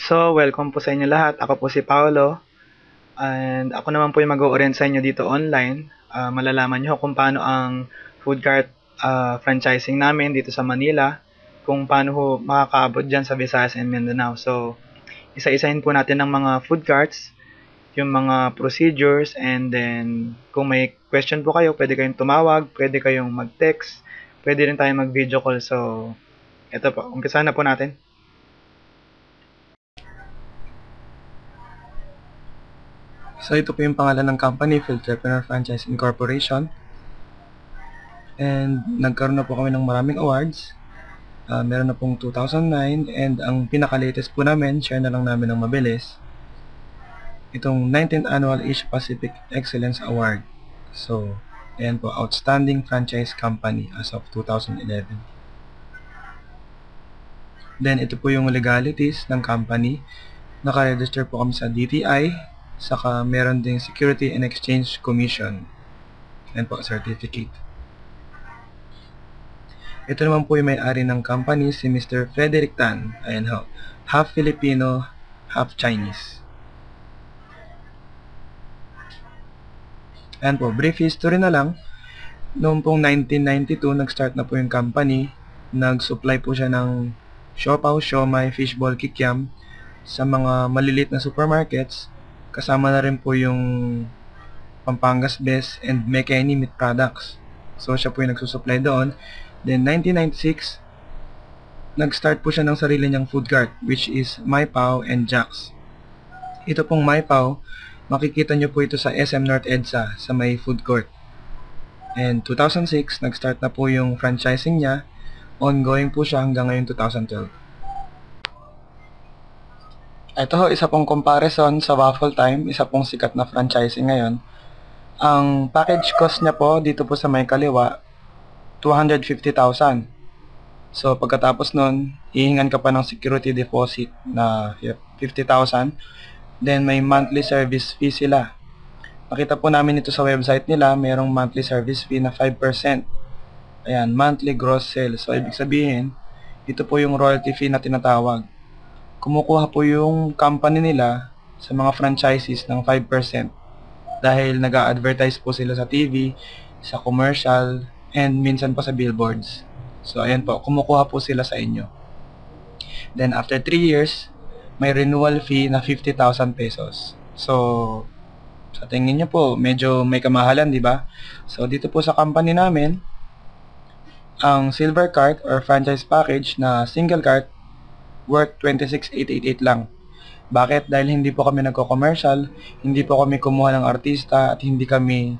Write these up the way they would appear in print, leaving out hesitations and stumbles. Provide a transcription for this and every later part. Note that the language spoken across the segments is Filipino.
So, welcome po sa inyo lahat. Ako po si Paolo. And ako naman po yung mag-o-orient sa inyo dito online. Malalaman nyo kung paano ang food cart franchising namin dito sa Manila. Kung paano ho makakaabot dyan sa Visayas and Mindanao. So, isa-isahin po natin ng mga food carts, yung mga procedures, and then kung may question po kayo, pwede kayong tumawag, pwede kayong mag-text, pwede rin tayong mag-video call. So, ito po, umpisa na po natin. So ito po yung pangalan ng company, Filtrepreneur Franchise Incorporation. And nagkaroon na po kami ng maraming awards. Meron na pong 2009 and ang pinaka-latest po namin, share na lang namin ng mabilis, itong 19th Annual Asia Pacific Excellence Award. So, ayan po, Outstanding Franchise Company as of 2011. Then ito po yung legalities ng company. Naka-register po kami sa DTI, saka meron ding Security and Exchange Commission. Ayan po, certificate. Ito naman po yung may-ari ng company, si Mr. Frederick Tan. Ayan ho, half Filipino, half Chinese. Ayan po, brief history na lang. Noong pong 1992, nag-start na po yung company. Nag-supply po siya ng siopaw, siomai, fishball, kikiam sa mga maliliit na supermarkets. Kasama na rin po yung Pampangas Best and Mekeni meat products. So, siya po yung nagsusupply doon. Then, 1996, nag-start po siya ng sarili niyang food cart, which is My Pao and Jack's. Ito pong My Pao, makikita nyo po ito sa SM North EDSA, sa may food court. And 2006, nag-start na po yung franchising niya. Ongoing po siya hanggang ngayon 2012. Ito ho, isa pong comparison sa Waffle Time, isa pong sikat na franchising ngayon. Ang package cost niya po, dito po sa may kaliwa, 250,000. So, pagkatapos nun, hihingan ka pa ng security deposit na 50,000. Then, may monthly service fee sila. Nakita po namin ito sa website nila, mayroong monthly service fee na 5%. Ayan, monthly gross sales. So, ibig sabihin, ito po yung royalty fee na tinatawag. Kumukuha po yung company nila sa mga franchises ng 5% dahil nag-a-advertise po sila sa TV, sa commercial, and minsan pa sa billboards. So, ayan po, kumukuha po sila sa inyo. Then, after 3 years, may renewal fee na 50,000 pesos. So, sa tingin nyo po, medyo may kamahalan, di ba? So, dito po sa company namin, ang silver cart or franchise package na single cart worth 26,888 lang. Bakit? Dahil hindi po kami nagko-commercial, hindi po kami kumuha ng artista, at hindi kami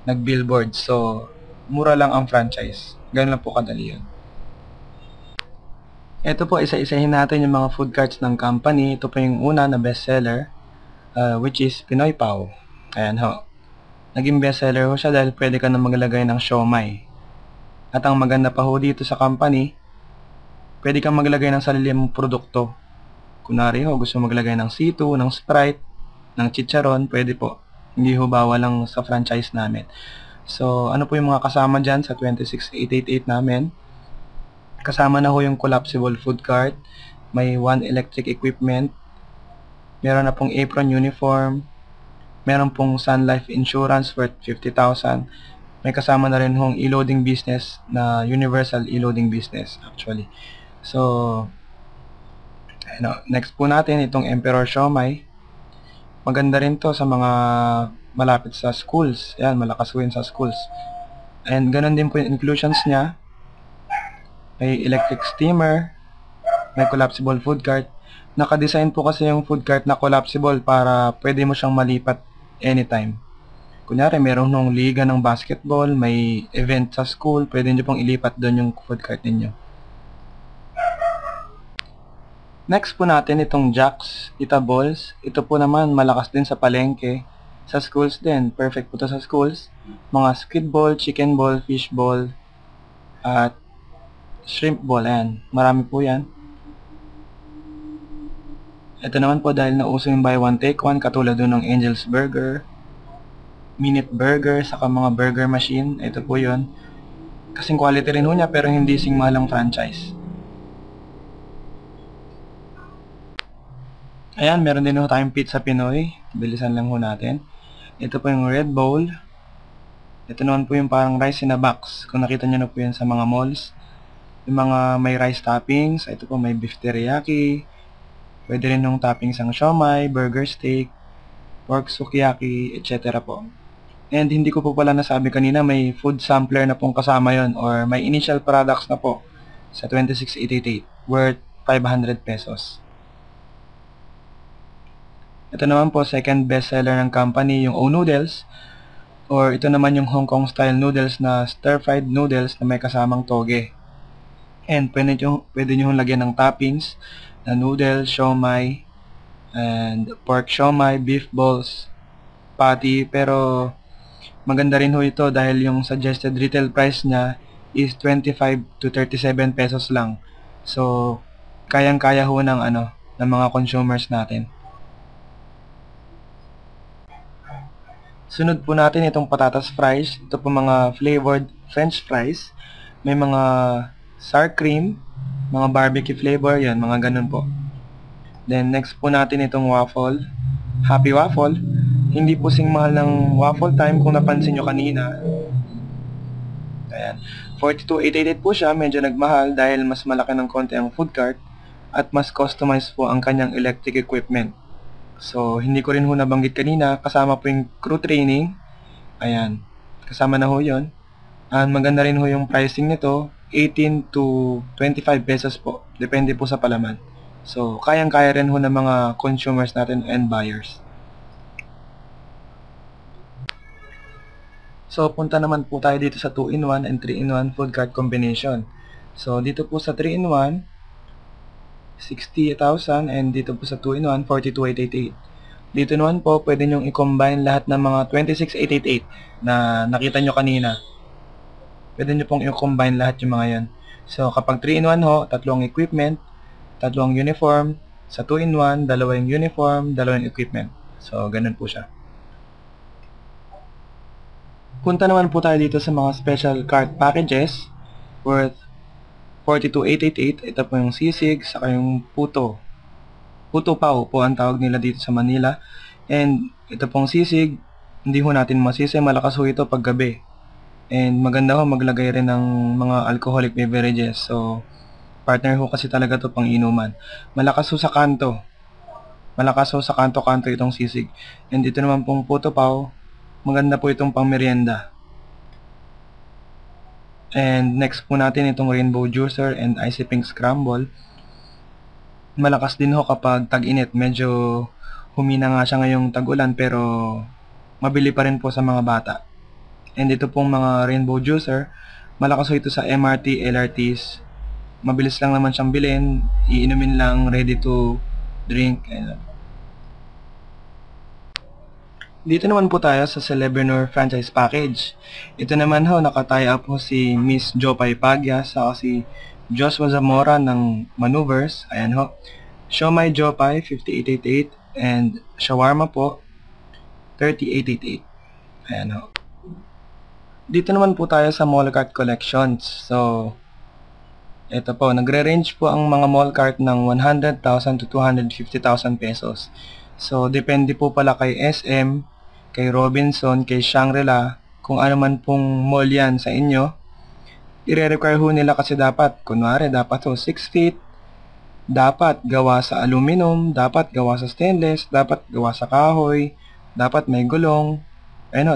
nag-billboard. So, mura lang ang franchise. Ganun lang po kadali yun. Ito po, isa-isahin natin yung mga food carts ng company. Ito po yung una na bestseller, which is Pinoy Pao. Ayan ho. Naging bestseller ho siya dahil pwede ka na maglagay ng siomai. At ang maganda pa ho dito sa company, pwede kang maglagay ng sarili mong produkto. Kunwari ho, gusto maglagay ng C2, ng Sprite, ng chicharon, pwede po. Hindi ho bawal lang sa franchise namin. So, ano po yung mga kasama dyan sa 26,888 namin? Kasama na ho yung collapsible food cart, may one electric equipment, meron na pong apron uniform, meron pong Sun Life Insurance worth 50,000, may kasama na rin hong e-loading business na universal e-loading business actually. So, ano, next po natin itong Emperor Siomai. Maganda rin to sa mga malapit sa schools. Yan, malakas po yun sa schools. And ganun din po yung inclusions niya. May electric steamer, may collapsible food cart. Naka-design po kasi yung food cart na collapsible para pwede mo siyang malipat anytime. Kunyari, meron nung liga ng basketball, may event sa school, pwede nyo pong ilipat doon yung food cart ninyo. Next po natin itong Jack's Eatables. Ito po naman malakas din sa palengke. Sa schools din. Perfect po to sa schools. Mga squid ball, chicken ball, fish ball, at shrimp ball. Ayan. Marami po yan. Ito naman po dahil nauso yung buy one take one katulad doon ng Angel's Burger, Minute Burger, saka mga burger machine. Ito po yun. Kasing quality rin ho niya pero hindi sing mahalang franchise. Ayan, meron din ho tayong pizza Pinoy. Bilisan lang ho natin. Ito po yung red bowl. Ito naman po yung parang rice in a box. Kung nakita nyo na po yan sa mga malls. Yung mga may rice toppings. Ito po may beef teriyaki. Pwede rin yung toppings ang siomai, burger steak, pork sukiyaki, etc. po. And hindi ko po pala nasabi kanina, may food sampler na pong kasama yon or may initial products na po sa 26,888 worth 500 pesos. Ito naman po, second bestseller ng company, yung O Noodles. Or ito naman yung Hong Kong style noodles na stir-fried noodles na may kasamang toge. And pwede nyo lagyan ng toppings na noodles, siomai, and pork siomai, beef balls, patty. Pero maganda rin ho ito dahil yung suggested retail price niya is 25 to 37 pesos lang. So, kayang-kaya ho ng mga consumers natin. Sunod po natin itong patatas fries. Ito po mga flavored french fries. May mga sour cream, mga barbecue flavor, yan, mga ganun po. Then next po natin itong waffle. Happy Waffle. Hindi po sing mahal ng waffle time kung napansin nyo kanina. Ayan. 42,888 po siya. Medyo nagmahal dahil mas malaki ng konti ang food cart at mas customized po ang kanyang electric equipment. So, hindi ko rin ho nabanggit kanina, kasama po yung crew training. Ayan, kasama na ho yun. And maganda rin ho yung pricing nito, 18 to 25 pesos po. Depende po sa palaman. So, kayang-kaya rin ho ng mga consumers natin and buyers. So, punta naman po tayo dito sa 2-in-1 and 3-in-1 food cart combination. So, dito po sa 3-in-1, 60,000 and dito po sa 2-in-1, 42,888. Dito naman po, pwede nyong i-combine lahat ng mga 26,888 na nakita nyo kanina. Pwede nyo pong i-combine lahat yung mga yan. So, kapag 3-in-1 ho, tatlong equipment, tatlong uniform. Sa 2-in-1, dalawang uniform, dalawang equipment. So, ganun po siya. Punta naman po tayo dito sa mga special cart packages worth 42,888. Ito po yung sisig, saka yung puto. Puto pao po ang tawag nila dito sa Manila. And ito pong sisig, hindi ho natin masisi. Malakas ho ito pag gabi. And maganda ho maglagay rin ng mga alcoholic beverages. So, partner ho kasi talaga to pang inuman. Malakas ho sa kanto. Malakas ho sa kanto-kanto itong sisig. And ito naman pong puto pao, maganda po itong pang merienda. And next po natin itong rainbow juicer and icy pink scramble. Malakas din ho kapag tag-init. Medyo humina nga siya ngayong tag-ulan pero mabili pa rin po sa mga bata. And ito pong mga rainbow juicer, malakas ho ito sa MRT, LRTs. Mabilis lang naman siyang bilhin. Iinumin lang, ready to drink. Dito naman po tayo sa Celebrinor franchise package. Ito naman ho, naka-tie up ho si Miss Jopay Pagya sa si Joshua Zamora ng Maneuvers. Ayan ho. Siomai Jopay 5888 and shawarma po 3888. Ayan ho. Dito naman po tayo sa mall cart collections. So, ito po, nagre-range po ang mga mall cart ng 100,000 to 250,000 pesos. So, depende po pala kay SM, kay Robinson, kay Shangri-La, kung ano man pong mall yan sa inyo. I-require ho nila kasi dapat, kunwari, dapat ho 6 feet, dapat gawa sa aluminum, dapat gawa sa stainless, dapat gawa sa kahoy, dapat may gulong,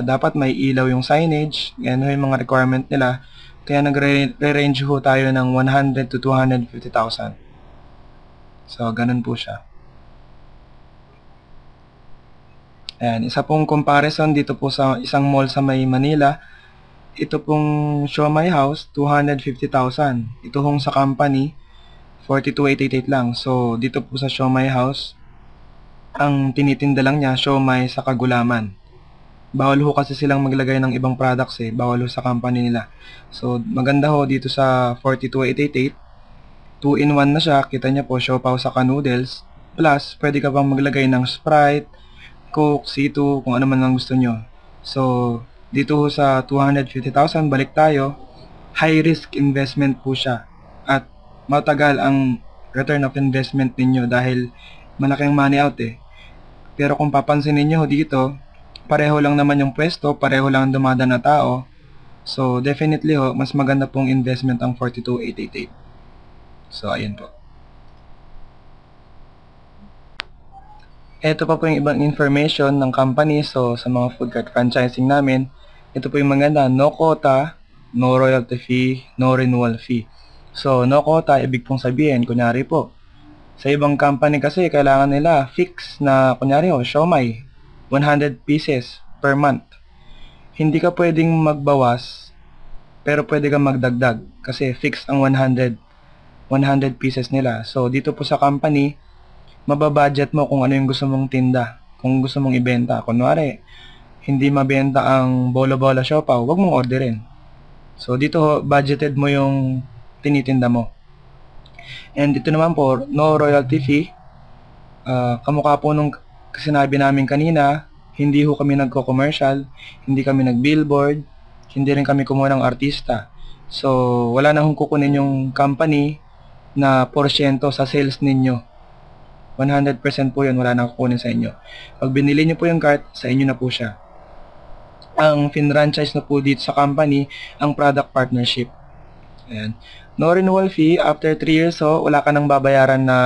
dapat may ilaw yung signage, yan ho yung mga requirement nila. Kaya nagre-range ho tayo ng 100 to 250,000. So, ganun po siya. Ayan, isa pong comparison dito po sa isang mall sa may Manila. Ito pong Siomai House, 250,000. Ito hong sa company, 42,888 lang. So, dito po sa Siomai House, ang tinitinda lang niya, siomai sa kagulaman. Bawal ho kasi silang maglagay ng ibang products bawal ho sa company nila. So, maganda ho dito sa 42,888. 2-in-1 na siya, kita niya po, siopaw sa noodles. Plus, pwede ka pang maglagay ng Sprite, Coke, C2, kung ano man ang gusto nyo. So, dito ho sa 250,000, balik tayo. High risk investment po siya. At matagal ang return of investment ninyo dahil malaking money out eh. Pero kung papansinin nyo dito, pareho lang naman yung pwesto, pareho lang dumadaan na tao. So, definitely mas maganda pong investment ang 42888. So, ayun po. Ito pa po yung ibang information ng company. So, sa mga food cart franchising namin, ito po yung maganda, no quota, no royalty fee, no renewal fee. So, no quota, ibig pong sabihin, kunyari po, sa ibang company kasi, kailangan nila fix na, kunyari siomai, 100 pieces per month. Hindi ka pwedeng magbawas, pero pwede kang magdagdag kasi fix ang 100 pieces nila. So, dito po sa company, mababudget mo kung ano yung gusto mong tinda, kung gusto mong ibenta. Kunwari, hindi mabenta ang bola-bola siopaw, wag mong orderin. So, dito budgeted mo yung tinitinda mo. And dito naman po, no royalty fee. Kamukha po nung sinabi namin kanina, hindi ho kami nagko-commercial, hindi kami nag-billboard, hindi rin kami kumuha ng artista. So, wala na hong kukunin yung company na porsyento sa sales ninyo. 100% po yun, wala na kukunin sa inyo. Pag binili nyo po yung cart, sa inyo na po siya. Ang fin-franchise na po dito sa company, ang product partnership. Ayan. No renewal fee, after 3 years wala ka nang babayaran na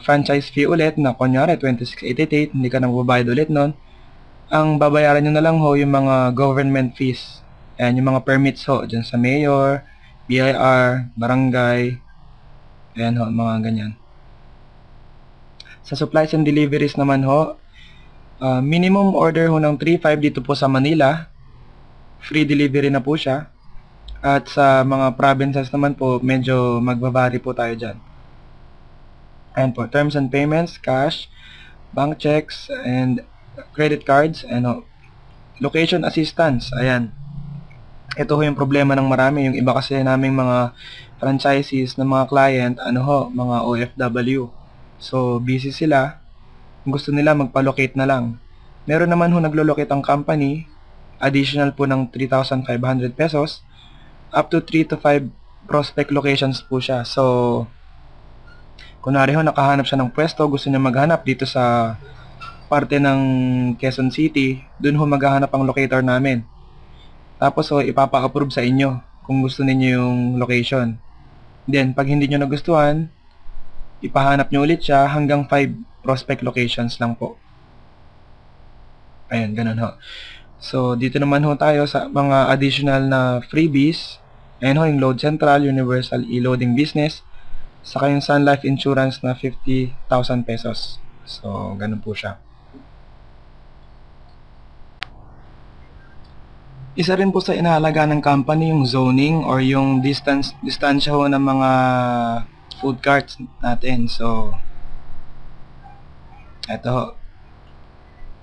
franchise fee ulit na kunyari 2688, hindi ka nang babayad ulit nun. Ang babayaran nyo na lang yung mga government fees. Ayan, yung mga permits dyan sa mayor, BIR, barangay, ayan mga ganyan. Sa supplies and deliveries naman minimum order ng 3.5 dito po sa Manila. Free delivery na po siya. At sa mga provinces naman po, medyo magbabari po tayo dyan. Ayan po, terms and payments, cash, bank checks, and credit cards, and location assistance. Ayan. Ito yung problema ng marami. Yung iba kasi naming mga franchisees na mga client, mga OFW. So, busy sila. Gusto nila magpa-locate na lang. Meron naman naglo-locate ang company, additional po ng 3,500 pesos, up to 3 to 5 prospect locations po siya. So, kunwari nakahanap siya ng pwesto, gusto niya maghanap dito sa parte ng Quezon City, dun maghahanap ang locator namin. Tapos ipapa-approve sa inyo kung gusto niyo yung location. Then, pag hindi niyo nagustuhan, ipahanap niyo ulit siya hanggang 5 prospect locations lang po. Ayan, ganun So, dito naman tayo sa mga additional na freebies. Ayan yung Load Central, Universal E-Loading Business, saka yung Sun Life Insurance na 50,000 pesos. So, ganun po siya. Isa rin po sa inahalaga ng company yung zoning or yung distansya ng mga food carts natin. So, eto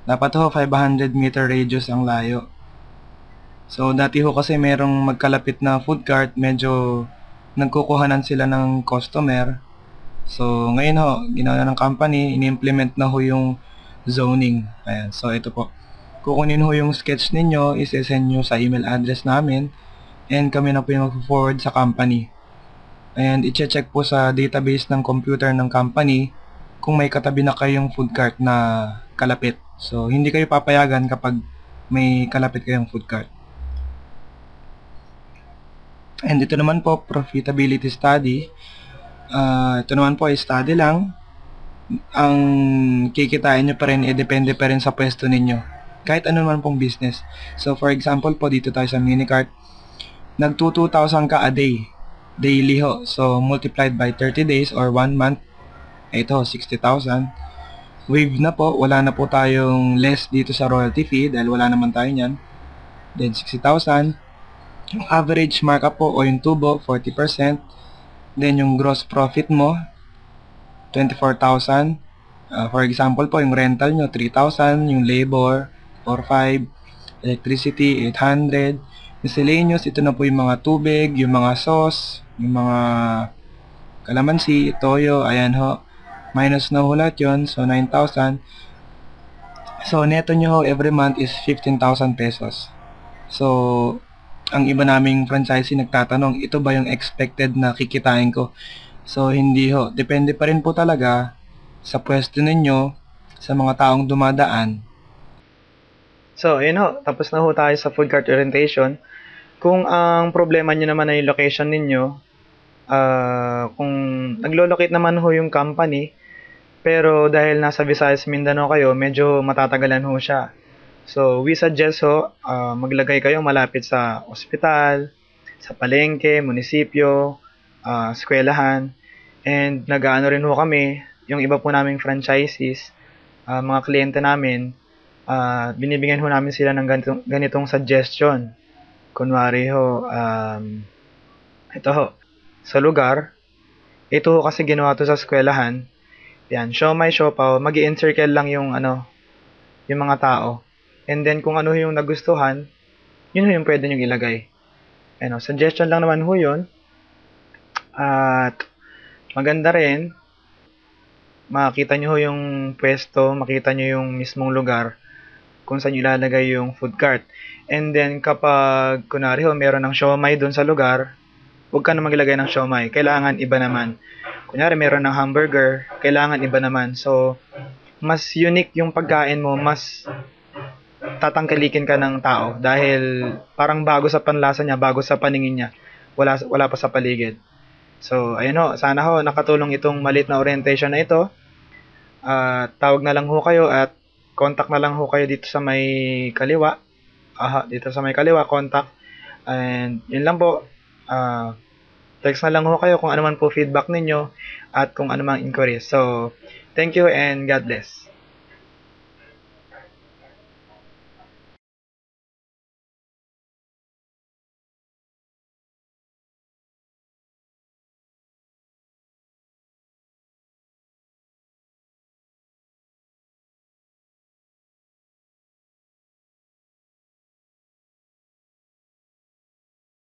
dapat 500 meter radius ang layo. So, dati kasi merong magkalapit na food cart, medyo nagkukuhanan sila ng customer. So, ngayon ginawa ng company, ini-implement na yung zoning. Ayan, so ito po. Kukunin yung sketch ninyo, isi-send nyo sa email address namin, and kami na po yung mag-forward sa company. And i-check po sa database ng computer ng company kung may katabi na kayong food cart na kalapit. So, hindi kayo papayagan kapag may kalapit kayong food cart. And ito naman po, profitability study. Ito naman po ay study lang. Ang kikitain nyo pa rin, depende pa rin sa pwesto ninyo. Kahit ano naman pong business. So, for example po, dito tayo sa minicart. Nag-2,000 ka a day. Daily So, multiplied by 30 days or 1 month. Ito, 60,000. Wave na po, wala na po tayong less dito sa royalty fee dahil wala naman tayo niyan. Then 60,000. Yung average markup po o yung tubo, 40%. Then yung gross profit mo, 24,000. For example po, yung rental nyo, 3,000. Yung labor, 4,500. Electricity, 800. Miscellaneous, ito na po yung mga tubig, yung mga sauce, yung mga kalamansi, toyo, ayan minus na lahat yun, so 9,000. So, neto nyo every month is 15,000 pesos. So, ang iba naming franchisee nagtatanong, ito ba yung expected na kikitain ko? So, hindi depende pa rin po talaga sa pwesto ninyo, sa mga taong dumadaan. So, ayun ho, tapos na ho tayo sa food cart orientation. Kung ang problema nyo naman ay location ninyo, kung naglo-locate naman ho yung company, pero dahil nasa Visayas, Mindanao kayo, medyo matatagalan ho siya. So, we suggest ho, maglagay kayo malapit sa ospital, sa palengke, munisipyo, eskwelahan, and nag-aano rin ho kami, yung iba po naming franchisees, mga kliyente namin, binibigyan ho namin sila ng ganitong suggestion. Kunwari ho, ito ho, sa lugar, ito ho kasi ginawa to sa eskwelahan, yan, siomai, siopaw, mag-i-encircle lang yung yung mga tao. And then kung ano yung nagustuhan, yun yung pwede nyo ilagay. Ano, suggestion lang naman ho yun. At maganda rin, makita nyo ho yung pwesto, makita nyo yung mismong lugar kung saan ilalagay yung food cart. And then kapag kunwari ho, meron ng siomai dun sa lugar, huwag ka na maglagay ng siomai. Kailangan iba naman. Kunyari meron ng hamburger, kailangan iba naman. So, mas unique yung pagkain mo, mas tatangkilikin ka ng tao dahil parang bago sa panlasa niya, bago sa paningin niya. Wala pa sa paligid. So, ayun ho, sana ho nakatulong itong maliit na orientation na ito. Tawag na lang ho kayo at contact na lang ho kayo dito sa may kaliwa. Dito sa may kaliwa, contact. And yun lang po. Text na lang ho kayo kung ano man po feedback ninyo at kung ano mang inquiries. So, thank you and God bless.